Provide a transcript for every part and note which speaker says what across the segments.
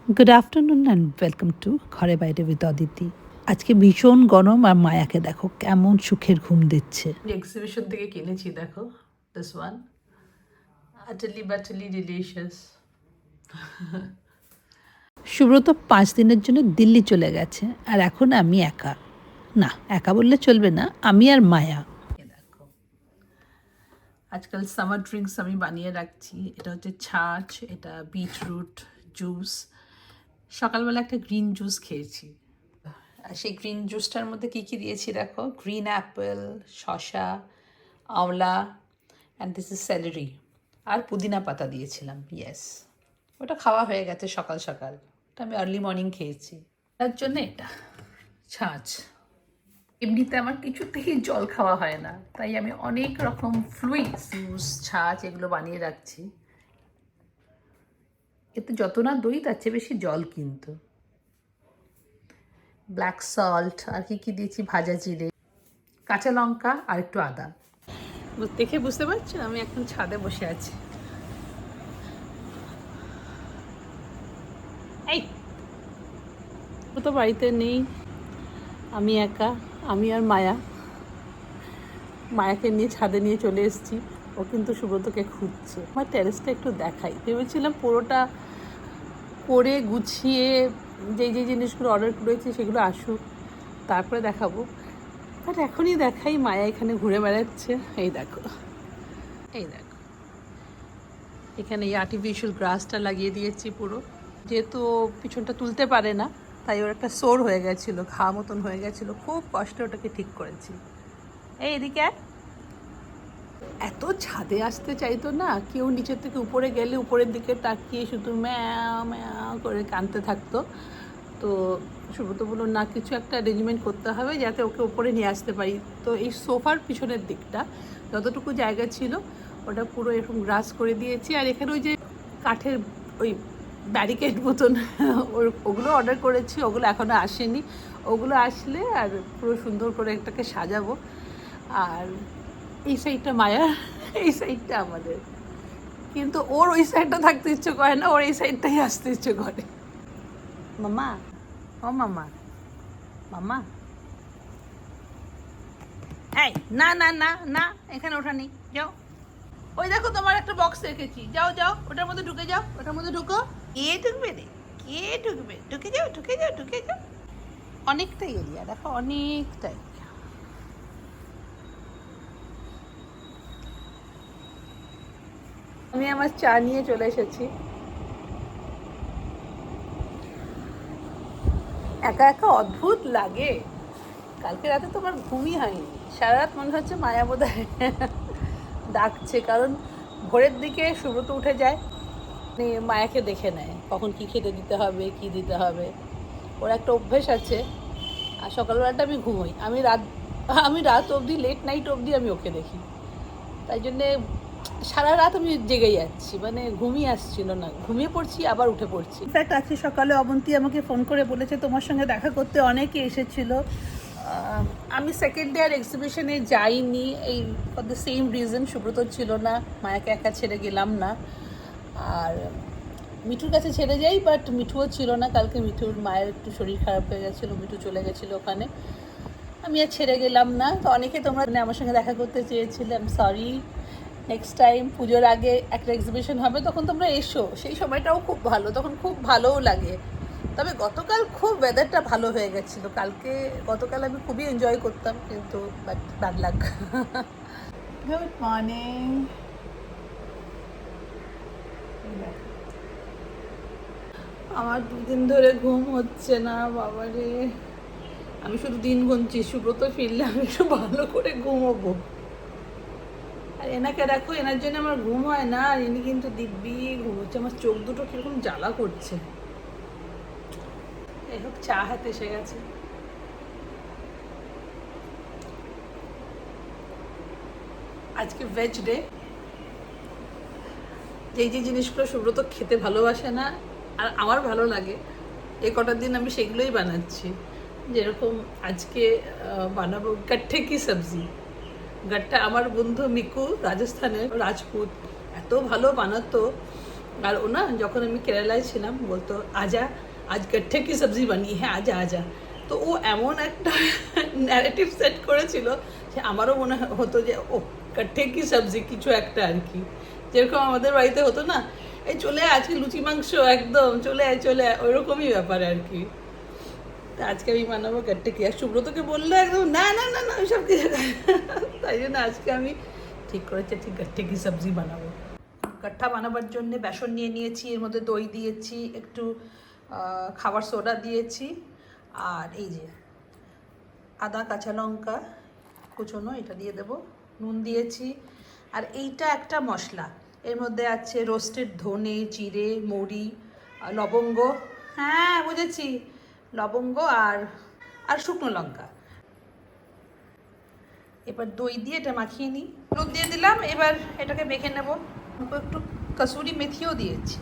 Speaker 1: Good afternoon and welcome to ঘরে বাইরে with Aditi. আজকে ভীষণ গরম আর মায়াকে দেখো কেমন সুখের ঘুম দিচ্ছে। এক্সিবিশন থেকে কিনেছি দেখো দিস ওয়ান, আটালি বাটালি ডিলিশিয়াস। সুব্রত 5 দিনের জন্য দিল্লি চলে গেছে আর এখন আমি একা। না, একা বললে চলবে না, আমি আর মায়া। দেখো আজকাল সামার ড্রিঙ্কস আমি বানিয়ে রাখছি। এটা হচ্ছে ছাঁচ, এটা বিটরুট জুস। সকালবেলা একটা গ্রিন জুস খেয়েছি। আর সেই গ্রিন জুসটার মধ্যে কী কী দিয়েছি দেখো, গ্রিন অ্যাপেল, শসা, আওলা, অ্যান্ড দিস ইজ স্যালারি, আর পুদিনা পাতা দিয়েছিলাম। ইয়েস, ওটা খাওয়া হয়ে গেছে সকাল সকাল। ওটা আমি আর্লি মর্নিং খেয়েছি। তার জন্য এটা ছাঁচ। এমনিতে আমার কিছুতেই জল খাওয়া হয় না, তাই আমি অনেক রকম ফ্লুইডস জুস, ছাঁচ এগুলো বানিয়ে রাখছি। এতে যত না দই তার চেয়ে বেশি জল কিন্তু। ব্ল্যাক সল্ট, আর কি দিয়েছি, ভাজা জিরে, কাঁচা লঙ্কা আর একটু আদা। দেখে বুঝতে পারছো আমি এখন ছাদে বসে আছি। এই ও তো বাড়িতে নেই, আমি একা, আমি আর মায়া। মায়াকে নিয়ে ছাদে নিয়ে চলে এসেছি, ও কিন্তু সুব্রতকে খুঁজছে। আমার টেরেসটা একটু দেখাই, ভেবেছিলাম পুরোটা করে গুছিয়ে যেই যেই জিনিসগুলো অর্ডার করেছি সেগুলো আসুক তারপরে দেখাবো, বাট এখনই দেখাই। মায়া এখানে ঘুরে বেড়াচ্ছে, এই দেখো, এই দেখো এখানে এই আর্টিফিশিয়াল গ্রাসটা লাগিয়ে দিয়েছি পুরো। যেহেতু পিছনটা তুলতে পারে না, তাই ওর একটা সোর হয়ে গেছিলো, ঘা মতন হয়ে গেছিলো, খুব কষ্টে ওটাকে ঠিক করেছি। এই এদিকে এত ছাদে আসতে চাইতো না, কেউ নিচের থেকে উপরে গেলে উপরের দিকে তাকিয়ে শুধু ম্যাও ম্যাও করে কাঁদতে থাকতো। তো সুব্রত বললো না, কিছু একটা অ্যারেঞ্জমেন্ট করতে হবে যাতে ওকে উপরে নিয়ে আসতে পারি। তো এই সোফার পিছনের দিকটা যতটুকু জায়গা ছিল ওটা পুরো এরকম গ্রাস করে দিয়েছি। আর এখানে ওই যে কাঠের ওই ব্যারিকেড মতন ওগুলো অর্ডার করেছি, ওগুলো এখনও আসেনি। ওগুলো আসলে আর পুরো সুন্দর করে একটাকে সাজাবো। আর এই সাইডটা মায়া, এই সাইডটা আমাদের। কিন্তু ওর ওই সাইডটা থাকতে ইচ্ছে করে না, ওর এই সাইডটাই আসতে ইচ্ছে করে। মামা, ও মামা, মামা, এই না না না না, এখানে ওঠা নেই, যাও। ওই দেখো তোমার একটা বক্স রেখেছি, যাও যাও ওটার মধ্যে ঢুকে যাও, ওটার মধ্যে ঢুকো। কে ঢুকবে রে, কে ঢুকবে, ঢুকে যাও ঢুকে যাও ঢুকে যাও। অনেকটাই এরিয়া দেখো, অনেকটাই। আমি আমার চা নিয়ে চলে এসেছি। একা একা অদ্ভুত লাগে। কালকে রাতে তো আমার ঘুমই হয়নি, সারা রাত মনে হচ্ছে মায়া বোধহয় ডাকছে। কারণ ভোরের দিকে সুব্রত উঠে যায়, মায়াকে দেখে নেয় কখন কী খেতে দিতে হবে, কি দিতে হবে। ওর একটা অভ্যেস আছে। আর সকালবেলাটা আমি ঘুমোই, আমি রাত অবধি, লেট নাইট অবধি আমি ওকে দেখি। তাই জন্যে সারা রাত আমি জেগে যাচ্ছি, মানে ঘুমিয়ে আসছিল না, ঘুমিয়ে পড়ছি আবার উঠে পড়ছি। ইনফ্যাক্ট আজকে সকালে অবন্তী আমাকে ফোন করে বলেছে তোমার সঙ্গে দেখা করতে অনেকে এসেছিলো। আমি সেকেন্ড ডে আর এক্সিবিশনে যাইনি, এই for the same reason, Subrata ছিল না, মায়াকে একা ছেড়ে গেলাম না। আর মিঠুর কাছে ছেড়ে যাই, বাট মিঠুও ছিল না কালকে। মিঠুর মায়ের একটু শরীর খারাপ হয়ে গেছিলো, মিঠু চলে গেছিলো ওখানে, আমি আর ছেড়ে গেলাম না। তো অনেকে তোমরা আমার সঙ্গে দেখা করতে চেয়েছিলে, I am sorry. Next time পুজোর আগে একটা এক্সিবিশন হবে, তখন তোমরা এসো, সেই সময়টাও খুব ভালো, তখন খুব ভালোও লাগে। তবে গতকাল খুব ওয়েদারটা ভালো হয়ে গেছিলো, গতকাল আমি খুবই এনজয় করতাম, কিন্তু but bad luck. Good morning. আমার 2 দিন ধরে ঘুম হচ্ছে না বাবারে। আমি শুধু দিন গুনছি, সুব্রত ফিরলে আমি একটু ভালো করে ঘুমোবো। আর এনাকে দেখো, এনার জন্য আমার ঘুম হয় না, আর ইনি কিন্তু দিব্যি ঘুমোচ্ছে। আমার চোখ দুটো কিরকম জ্বালা করছে। এই হোক, চা হাতে এসে গেছে। আজকে ভেজ ডে। যেই যে জিনিসগুলো সুব্রত খেতে ভালোবাসে না আর আমার ভালো লাগে, এই কটা দিন আমি সেগুলোই বানাচ্ছি। যেরকম আজকে বানাবো গাট্ঠে কি সবজি। গাট্টা আমার বন্ধু মিকু, রাজস্থানের রাজপুত, এত ভালো বানাতো। আর ও না, যখন আমি কেরালায় ছিলাম বলতো আজা আজ গট্ঠে কি সবজি বানি হ্যাঁ আজা আজা। তো ও এমন একটা ন্যারেটিভ সেট করেছিল যে আমারও মনে হতো যে ও গট্ঠে কি সবজি কিছু একটা আর কি, যেরকম আমাদের বাড়িতে হতো না, এই চলে আয় আজকে লুচি মাংস একদম চলে আয় চলে আয়, ওইরকমই ব্যাপার আর কি। তা আজকে আমি বানাবো গট্টে কি, আর সুব্রতকে বললো একদম না না না না ওইসব কিছু তাই জন্য আজকে আমি ঠিক করেছি ঠিক গট্টে কি সবজি বানাবো। গাঠা বানাবার জন্য বেসন নিয়ে নিয়েছি, এর মধ্যে দই দিয়েছি, একটু খাবার সোডা দিয়েছি, আর এই যে আদা কাঁচা লঙ্কা কুচোনো এটা দিয়ে দেবো, নুন দিয়েছি। আর এইটা একটা মশলা, এর মধ্যে আছে রোস্টেড ধনে জিরে মৌরি লবঙ্গ, হ্যাঁ বুঝেছি, লবঙ্গ আর আর শুকনো লঙ্কা। এবার দই দিয়ে এটা মাখিয়ে নিই, হলুদ দিয়ে দিলাম, এবার এটাকে মেখে নেব। একটু কসুরি মেথিও দিয়েছি,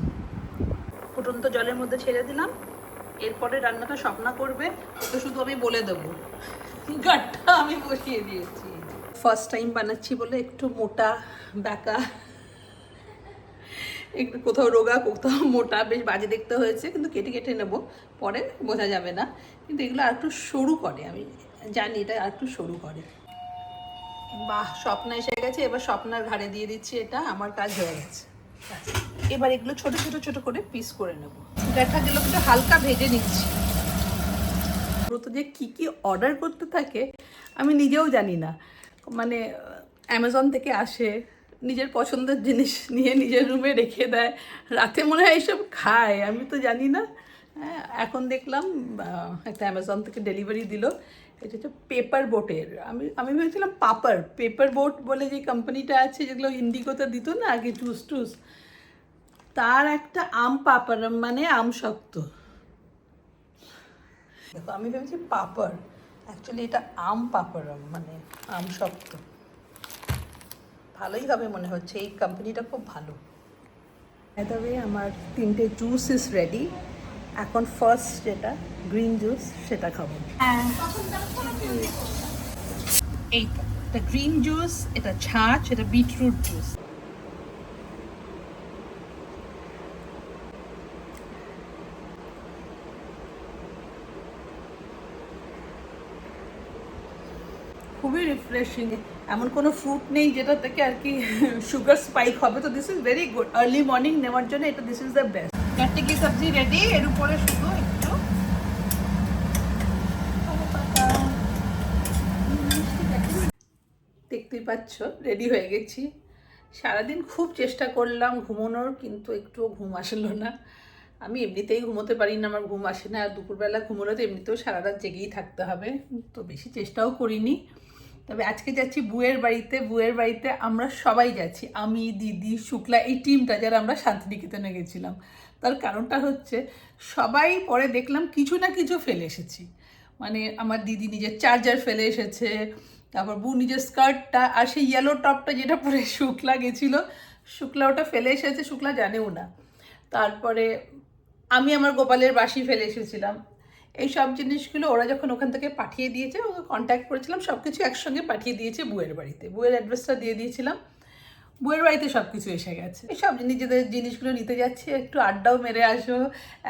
Speaker 1: ফুটন্ত জলের মধ্যে ছেড়ে দিলাম। এরপরে রান্নাটা স্বপ্না করবে, তো শুধু আমি বলে দেবো। গাঠটা আমি বসিয়ে দিয়েছি, ফার্স্ট টাইম বানাচ্ছি বলে একটু মোটা বাঁকা, একটু কোথাও রোগা কোথাও মোটা, বেশ বাজে দেখতে হয়েছে, কিন্তু কেটে কেটে নেবো, পরে বোঝা যাবে না। কিন্তু এগুলো আর একটু সরু করে, আমি জানি এটা আর একটু সরু করে। বাহ, স্বপ্না এসে গেছে, এবার স্বপ্নার ঘাড়ে দিয়ে দিচ্ছি, এটা আমার কাজ হয়ে গেছে। এবার এগুলো ছোট ছোট ছোট করে পিস করে নেব। গাঠাগুলো একটু হালকা ভেজে নিচ্ছি। তো যে কী কী অর্ডার করতে থাকে আমি নিজেও জানি না, মানে অ্যামাজন থেকে আসে, নিজের পছন্দের জিনিস নিয়ে নিজের রুমে রেখে দেয়, রাতে মনে হয় এইসব খায়, আমি তো জানি না। হ্যাঁ, এখন দেখলাম একটা অ্যামাজন থেকে ডেলিভারি দিল, এটা হচ্ছে পেপার বোটের। আমি আমি ভেবেছিলাম পেপার বোট বলে যে কোম্পানিটা আছে, যেগুলো ইন্ডিগোতে দিত না আগে জুস টুস, তার একটা আম পাপারম মানে আম শক্ত। দেখো আমি ভেবেছি পাপড়, অ্যাকচুয়ালি এটা আম পাপারম মানে আম শক্ত। ভালোই হবে মনে হচ্ছে, এই কোম্পানিটা খুব ভালো। তবে আমার 3টে জুস ইজ রেডি। এখন ফার্স্ট যেটা গ্রিন জুস সেটা খাবো। হ্যাঁ এইটা, এটা গ্রিন জুস, এটা ছাঁচ, এটা বিটরুট জুস। খুবই রিফ্রেশিং, এমন কোনো ফ্রুট নেই যেটা থেকে আর কি সুগার স্পাইক হবে, তো this is very good early morning নেওয়ার জন্য, এটা দিস ইজ দ্য বেস্ট। গাঠি কি সবজি রেডি, এর উপরে শুধু একটু দেখতেই পাচ্ছ রেডি হয়ে গেছি। সারাদিন খুব চেষ্টা করলাম ঘুমানোর, কিন্তু একটুও ঘুম আসলো না। আমি এমনিতেই ঘুমোতে পারি না, আমার ঘুম আসে না, আর দুপুরবেলা ঘুমোলে তো এমনিতেও সারা রাত জেগেই থাকতে হবে, তো বেশি চেষ্টাও করিনি। তবে আজকে যাচ্ছি বুয়ের বাড়িতে, বুয়ের বাড়িতে আমরা সবাই যাচ্ছি, আমি দিদি শুক্লা এই টিমটা যারা আমরা শান্তিনিকেতনে গেছিলাম। তার কারণটা হচ্ছে সবাই পরে দেখলাম কিছু না কিছু ফেলে এসেছি, মানে আমার দিদি নিজের চার্জার ফেলে এসেছে, তারপর বউ নিজের স্কার্টটা, আর সেই ইয়েলো টপটা যেটা পরে শুক্লা গেছিলো, শুক্লা ওটা ফেলে এসেছে, শুক্লা জানেও না। তারপরে আমি আমার গোপালের বাঁশি ফেলে এসেছিলাম। এই সব জিনিসগুলো ওরা যখন ওখান থেকে পাঠিয়ে দিয়েছে, ওকে কন্ট্যাক্ট করেছিলাম, সব কিছু একসঙ্গে পাঠিয়ে দিয়েছে বুয়ের বাড়িতে, বুয়ের অ্যাড্রেসটা দিয়ে দিয়েছিলাম, বুয়ের বাড়িতে সব কিছু এসে গেছে। সব নিজেদের জিনিসগুলো নিতে যাচ্ছি, একটু আড্ডাও মেরে আসো,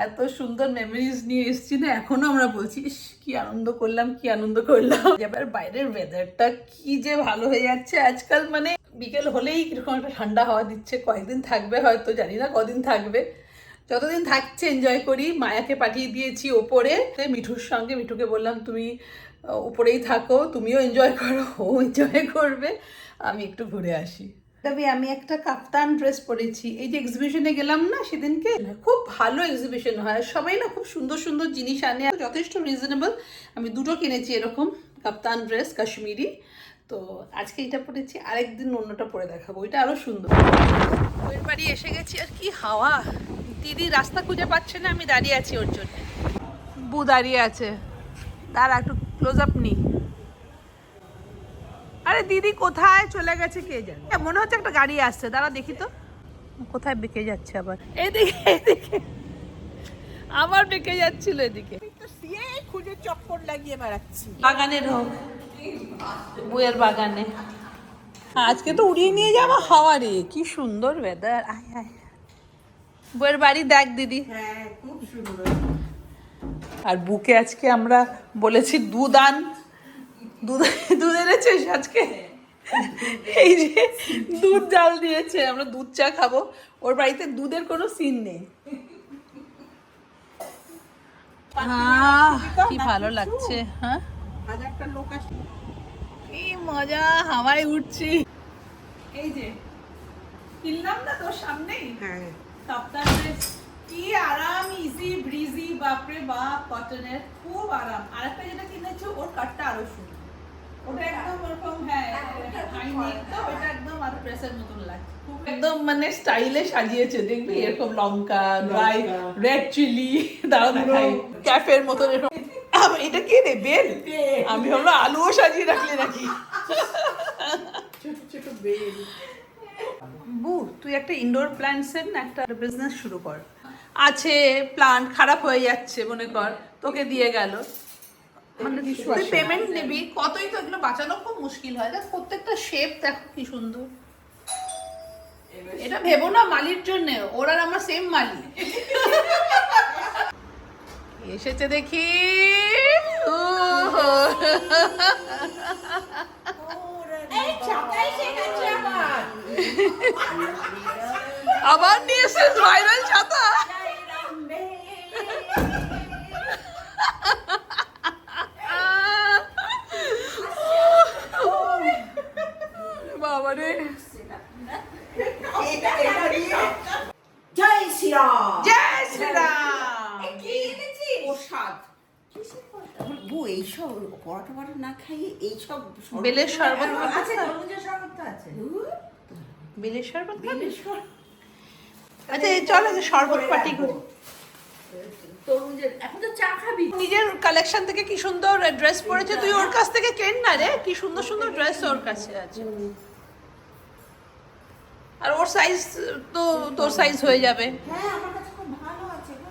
Speaker 1: এত সুন্দর মেমোরিজ নিয়ে এসেছি না, এখনও আমরা বলছি কি আনন্দ করলাম কি আনন্দ করলাম। এবার বাইরের ওয়েদারটা কি যে ভালো হয়ে যাচ্ছে আজকাল, মানে বিকেল হলেই কীরকম একটা ঠান্ডা হাওয়া দিচ্ছে, কয়েকদিন থাকবে হয়তো, জানি না কদিন থাকবে, যতদিন থাকছে এনজয় করি। মায়াকে পাঠিয়ে দিয়েছি ওপরে মিঠুর সঙ্গে, মিঠুকে বললাম তুমি উপরেই থাকো, তুমিও এনজয় করো, ও এনজয় করবে, আমি একটু ঘুরে আসি। তবে আমি একটা কাপ্তান ড্রেস পরেছি, এই যে এক্সিবিশনে গেলাম না সেদিনকে, খুব ভালো এক্সিবিশন হয়, সবাই না খুব সুন্দর সুন্দর জিনিস আনে, যথেষ্ট রিজনেবল। আমি দুটো কিনেছি এরকম কাপ্তান ড্রেস কাশ্মীরি, তো আজকে এটা পরেছি, আরেকদিন অন্যটা পরে দেখাবো, ওইটা আরও সুন্দর। ওর বাড়ি এসে গেছি, আর কি হাওয়া, দিদি রাস্তা খুঁজে পাচ্ছে না, আমি দাঁড়িয়ে আছি ওর জন্য, বু দাঁড়িয়ে আছে, দাঁড়া একটু ক্লোজ আপ নি। আরে দিদি কোথায় চলে গেছে কে জানে, মনে হচ্ছে একটা গাড়ি আসছে, দাঁড়া দেখি তো কোথায় বেঁকে যাচ্ছে, আবার এদিকে এদিকে আবার বেঁকে যাচ্ছিল এদিকে,
Speaker 2: খুঁজে চক্কর লাগিয়ে বেড়াচ্ছি
Speaker 1: বাগানের হোক, বইয়ের বাগানে।
Speaker 2: আজকে তো উড়িয়ে নিয়ে যাওয়া হাওয়া রে, কি সুন্দর ওয়েদার। আয় আয়
Speaker 1: বউয়ের বাড়ি দেখ দিদি।
Speaker 2: হ্যাঁ খুব সুন্দর।
Speaker 1: আর বুকে আজকে আমরা বলেছি দুধ আন, দুধ দুধ এনেছিস আজকে? এই যে দুধ জাল দিয়েছে, আমরা দুধ চা খাবো। ওর বাড়িতে দুধের কোনো সিন নেই। কি ভালো লাগছে। হ্যাঁ,
Speaker 2: হাজারটা লোক আসে।
Speaker 1: কি মজা, হাওয়ায় উঠছি। এই যে কিনলাম না তোর সামনেই
Speaker 2: হ্যাঁ
Speaker 1: কাপ্তান ড্রেস, কি আরাম, ইজি ব্রিজি, বাপরে বাপ, কটনের খুব আরাম। আরেকটা যেটা কিনেছো ওর কাটটা আরো সুন্দর, ওটা একদম ওরকম, হ্যাঁ হাই নেক তো, ওটা একদম আর ড্রেসের মতন লাগছে, খুব একদম মানে স্টাইলে সাজিয়েছে। দেখবি এরকম লঙ্কা, ড্রাই রেড চিলি, দাঁড়াও দেখাই, ক্যাফের মতন এরকম। এটা কি রে, বেল? আমি ভাবলাম আলুও সাজিয়ে রাখলে নাকি।
Speaker 2: ছোট ছোট বেল।
Speaker 1: বু, তুই একটা ইনডোর প্ল্যান্টসের না একটা বিজনেস শুরু কর। আছে প্লান্ট খারাপ হয়ে যাচ্ছে মনে কর, তোকে দিয়ে গেল, মানে তুই পেমেন্ট নিবি, কতই তো এগুলো বাঁচানো খুব মুশকিল হয়। দেখ প্রত্যেকটা শেপ দেখো কি সুন্দর। এটা ভেবো না মালির জন্য, ওর আর আমার সেম মালি। এসেছে দেখি।
Speaker 2: এই ছাতা এসে গেছে আমার।
Speaker 1: আবার নিয়ে এসে ভাইরাল ছাতা। বাবা রে,
Speaker 2: জয় শ্রীরাম।
Speaker 1: জয় শ্রীরাম।
Speaker 2: কি এনেছিস? প্রসাদ। বউ এইসব পরোটা পরোটা না খাইয়ে এইসব
Speaker 1: বেলের শরবত
Speaker 2: আছে, তরমুজের শরবত তো আছে।
Speaker 1: বেলের শরবত খাবি?
Speaker 2: বেলের শরবত।
Speaker 1: আচ্ছা চল আজকে শরবত পার্টি করি।
Speaker 2: তরমুজের এখন তো চা খাবি।
Speaker 1: নিজের কালেকশন থেকে কি সুন্দর ড্রেস পরেছে, তুই ওর কাছ থেকে কেন না রে, কি সুন্দর সুন্দর ড্রেস ওর কাছে আছে। আর ওর সাইজ তো তোর সাইজ হয়ে যাবে।
Speaker 2: হ্যাঁ আমার কাছে খুব ভালো আছে গো।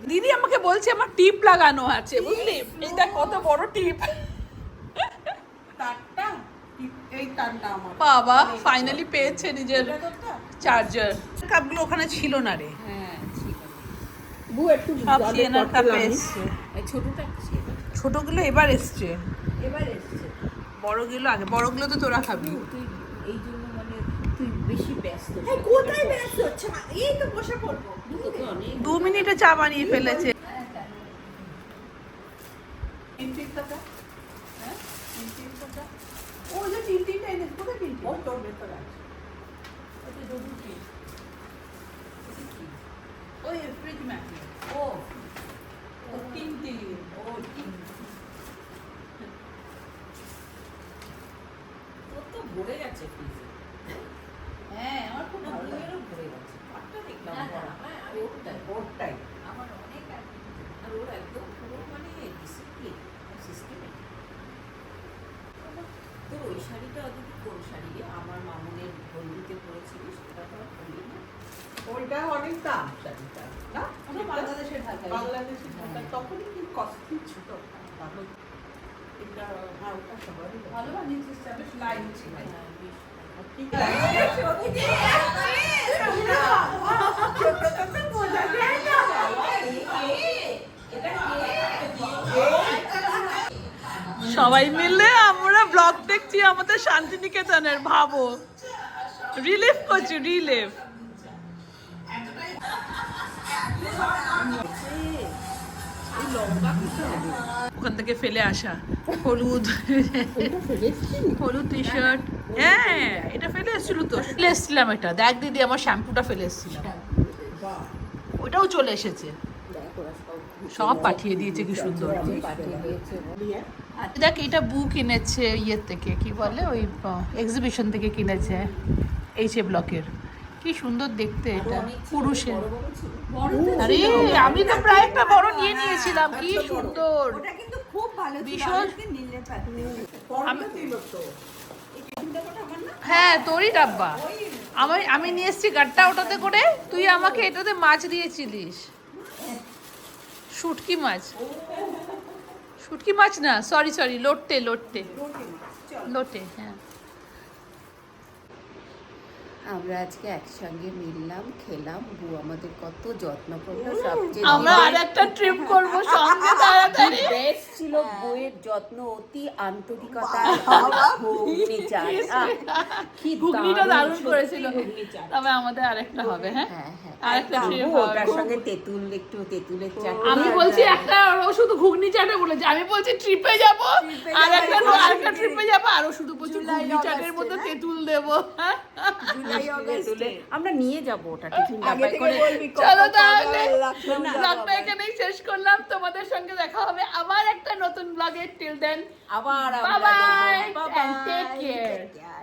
Speaker 1: দিদি আমাকে বলছে আমার টিপ লাগানো আছে, বুঝলি? এই দেখ কত বড় টিপ।
Speaker 2: তারটা এই তারটা আমার।
Speaker 1: বাবা ফাইনালি পেয়েছে নিজের
Speaker 2: এটা তোরটা?
Speaker 1: চার্জার। কাপগুলো ওখানে ছিল না রে,
Speaker 2: হ্যাঁ ঠিক আছে। বউ একটু
Speaker 1: সব সিএনআর কাপে এসছে।
Speaker 2: এই ছোটটা কি?
Speaker 1: ছোটগুলো এবার এসছে,
Speaker 2: এবার এসেছে।
Speaker 1: বড়গুলো আগে। বড়গুলো তো তোরা খাবি।
Speaker 2: তুই এই জন্য মানে তুই বেশি ব্যস্ত। কোথায় ব্যস্ত হচ্ছে? এই তো বসে পড়বো। অনেক
Speaker 1: 2 মিনিটে চা বানিয়ে ফেলেছে। ওই যে টিনটিনটা এনে কোথায় টিনটিন?
Speaker 2: ওই তোর ভেতরে আছে।
Speaker 1: ওই যে দুটি। ওই ফ্রিজ ম্যাগনেট।
Speaker 2: ও
Speaker 1: ও টিনটিন।
Speaker 2: ও ঠিক। তোর তো ভরে গেছে ফ্রিজে।
Speaker 1: হ্যাঁ আমার খুব ভালো লাগে।
Speaker 2: দুইয়েরও ভরে গেছে। পাটটা দেখলাম
Speaker 3: না, না,
Speaker 2: বড়।
Speaker 3: আমার
Speaker 2: ওরটাই ওরটাই।
Speaker 3: আমার অনেক আছে।
Speaker 2: আর ওর একদম পুরো মানে ডিসিপ্লিন সিস্টেমেটিক। তোর ওই শাড়িটা অদিতি কোন শাড়ি রে? আমার মামুনের বন্ধুতে পরেছিলিস, সেটা তো আর পরলি না। ওইটা অনেক দাম শাড়িটা না?
Speaker 1: আমরা বাংলাদেশের ঢাকায়।
Speaker 2: বাংলাদেশে তখনই কি কস্টলি ছিল। ভালো এটা হ্যাঁ ওটা সবারই
Speaker 1: ভালো বানিয়েছিস, বেশ লাইট ছিল।
Speaker 2: ঠিক
Speaker 1: সবাই মিলে আমরা ব্লগ দেখছি আমাদের শান্তিনিকেতনের, ভাবো রিলিফ করছি, রিলিফ। ওখান থেকে ফেলে আসা হলুদ, হলুদ টি শার্ট। হ্যাঁ এটা ফেলে এসেছিল তো, ফেলে এসেছিলাম এটা। দেখ দিদি আমার শ্যাম্পুটা ফেলে এসেছিলাম, ওটাও চলে এসেছে। সব পাঠিয়ে দিয়েছে, কি সুন্দর। দেখ এটা বু কিনেছে ইয়ের থেকে, কি বলে ওই এক্সিবিশন থেকে কিনেছে, এইচ এ ব্লকের। কি সুন্দর দেখতে এটা, পুরুষের। আরে আমি তো প্রায় একটা বড় নিয়ে নিয়েছিলাম, কি সুন্দর।
Speaker 2: ওটা কিন্তু খুব ভালো ছিল,
Speaker 1: ভীষণ।
Speaker 2: আজকে নিলে পারতে। আমি দিল তো এই চিন্তাটা আমার না।
Speaker 1: হ্যাঁ তোরই ডাব্বা। আমি নিয়ে এসেছি গাট্টা ওটাতে করে, তুই আমাকে এটাতে মাছ দিয়েছিলিস, শুটকি মাছ। শুটকি মাছ না, সরি সরি, লোটে লোটে লোটে। হ্যাঁ
Speaker 2: আমরা আজকে একসঙ্গে মিললাম, খেলাম, বউ আমাদের কত যত্ন করলো। সবচেয়ে
Speaker 1: আমরা আর একটা ট্রিপ করবো সঙ্গে তাড়াতাড়ি।
Speaker 2: বেস্ট ছিল বউয়ের যত্ন, অতি আন্তরিকতা, ঘুগনি চাট। কি
Speaker 1: ঘুগনিটা দারুণ করেছিল।
Speaker 2: ঘুগনি চাট।
Speaker 1: তবে আমাদের আরেকটা হবে, হ্যাঁ
Speaker 2: হ্যাঁ হ্যাঁ,
Speaker 1: আরেকটা
Speaker 2: একদম।
Speaker 1: ট্রিপ
Speaker 2: ওটার
Speaker 1: হবে।
Speaker 2: সঙ্গে একটু তেঁতুলের চাট।
Speaker 1: আমি বলছি একটা, ও শুধু ঘুগনি চাটে বলেছে, আমি বলছি ট্রিপে যাব, আর একটা ট্রিপে যাব, আর ও শুধু বলছি ঘুগনি চাটের মধ্যে তেঁতুল দেবো।
Speaker 2: জুলাই অগস্টে আমরা নিয়ে যাব ওটা টিফিন ডাব্বায় করে।
Speaker 1: চলো তাহলে ব্লগটা এখানেই শেষ করলাম। তোমাদের সঙ্গে দেখা হবে আবার একটা নতুন ব্লগে। টিল দেন
Speaker 2: আবার
Speaker 1: bye bye and take care.